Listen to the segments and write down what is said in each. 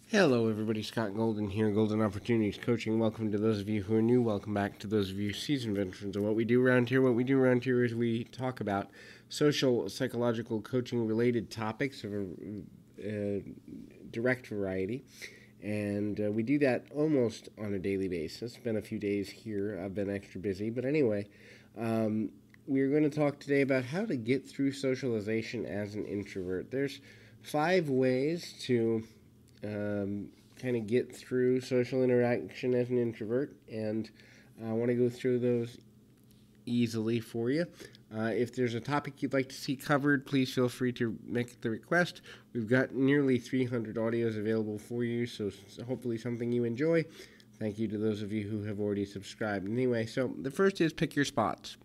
Hello, everybody. Scott Golden here, Golden Opportunities Coaching. Welcome to those of you who are new. Welcome back to those of you seasoned veterans. And what we do around here is we talk about social, psychological, coaching related topics of a direct variety. And we do that almost on a daily basis. It's been a few days here. I've been extra busy. But anyway, we're going to talk today about how to get through socialization as an introvert. There's 5 ways to kind of get through social interaction as an introvert, and I want to go through those easily for you. If there's a topic you'd like to see covered, please feel free to make the request. We've got nearly 300 audios available for you, so hopefully something you enjoy. Thank you to those of you who have already subscribed. Anyway, so the first is pick your spots.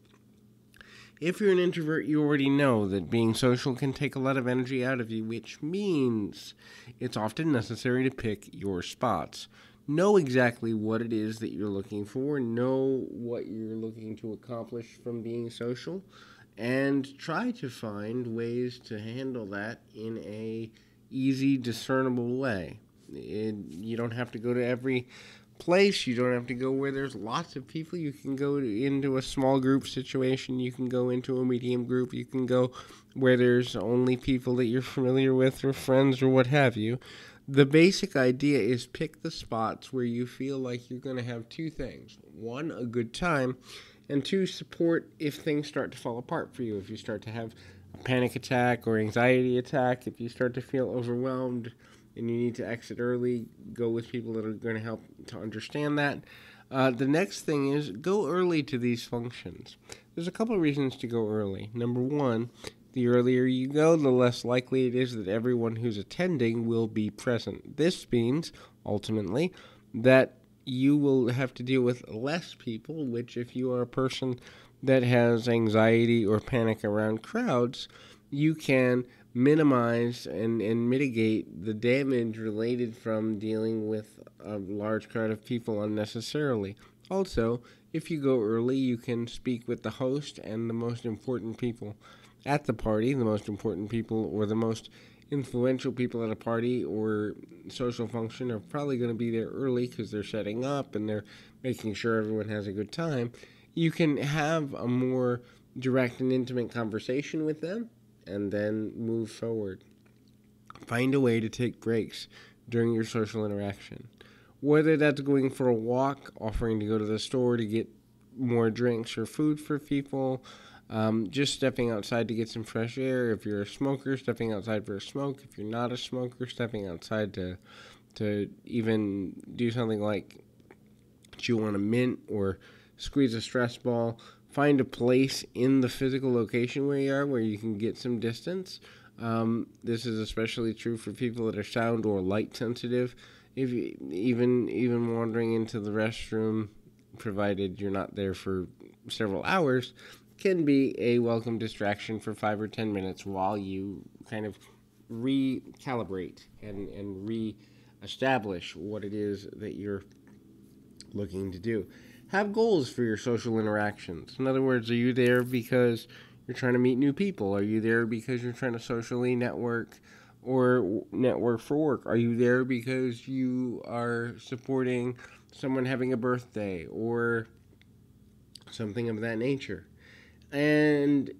If you're an introvert, you already know that being social can take a lot of energy out of you, which means it's often necessary to pick your spots. Know exactly what it is that you're looking for, know what you're looking to accomplish from being social, and try to find ways to handle that in a easy, discernible way. You don't have to go to every place. You don't have to go where there's lots of people. You can go into a small group situation. You can go into a medium group. You can go where there's only people that you're familiar with or friends or what have you. The basic idea is pick the spots where you feel like you're going to have 2 things. 1, a good time, and 2, support if things start to fall apart for you. If you start to have a panic attack or anxiety attack, if you start to feel overwhelmed and you need to exit early, go with people that are going to help to understand that. The next thing is go early to these functions. There's a couple of reasons to go early. Number 1, the earlier you go, the less likely it is that everyone who's attending will be present. This means, ultimately, that you will have to deal with less people, which if you are a person that has anxiety or panic around crowds, you can minimize and mitigate the damage related from dealing with a large crowd of people unnecessarily. Also, if you go early, you can speak with the host and the most important people at the party, the most important people or the most influential people at a party or social function are probably going to be there early because they're setting up and they're making sure everyone has a good time. You can have a more direct and intimate conversation with them and then move forward. Find a way to take breaks during your social interaction. Whether that's going for a walk, offering to go to the store to get more drinks or food for people, just stepping outside to get some fresh air. If you're a smoker, stepping outside for a smoke. If you're not a smoker, stepping outside to even do something like chew on a mint or squeeze a stress ball. Find a place in the physical location where you are where you can get some distance. This is especially true for people that are sound or light sensitive. If you, even wandering into the restroom, provided you're not there for several hours, can be a welcome distraction for 5 or 10 minutes while you kind of recalibrate and re-establish what it is that you're looking to do. Have goals for your social interactions. In other words, are you there because you're trying to meet new people? Are you there because you're trying to socially network or network for work? Are you there because you are supporting someone having a birthday or something of that nature? And,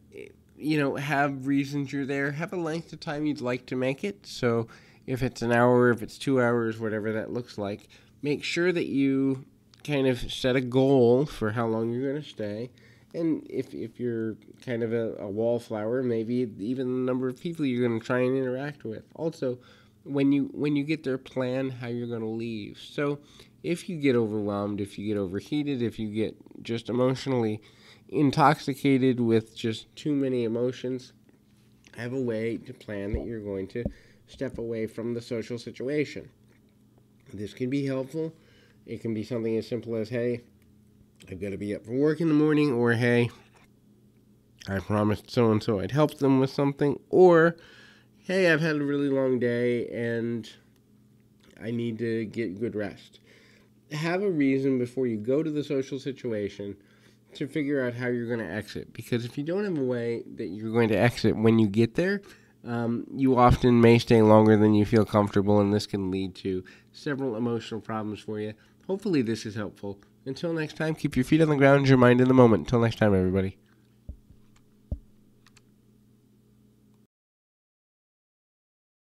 have reasons you're there. Have a length of time you'd like to make it. So if it's an hour, if it's 2 hours, whatever that looks like, make sure that you kind of set a goal for how long you're going to stay. And if you're kind of a wallflower, maybe even the number of people you're going to try and interact with. Also, when you get there, plan how you're going to leave. So if you get overwhelmed, if you get overheated, if you get just emotionally intoxicated with just too many emotions, have a way to plan that you're going to step away from the social situation. This can be helpful. It can be something as simple as, hey, I've got to be up for work in the morning, or hey, I promised so-and-so I'd help them with something, or hey, I've had a really long day and I need to get good rest. Have a reason before you go to the social situation to figure out how you're going to exit, because if you don't have a way that you're going to exit when you get there, you often may stay longer than you feel comfortable, and this can lead to several emotional problems for you. Hopefully this is helpful. Until next time, keep your feet on the ground, your mind in the moment. Until next time, everybody.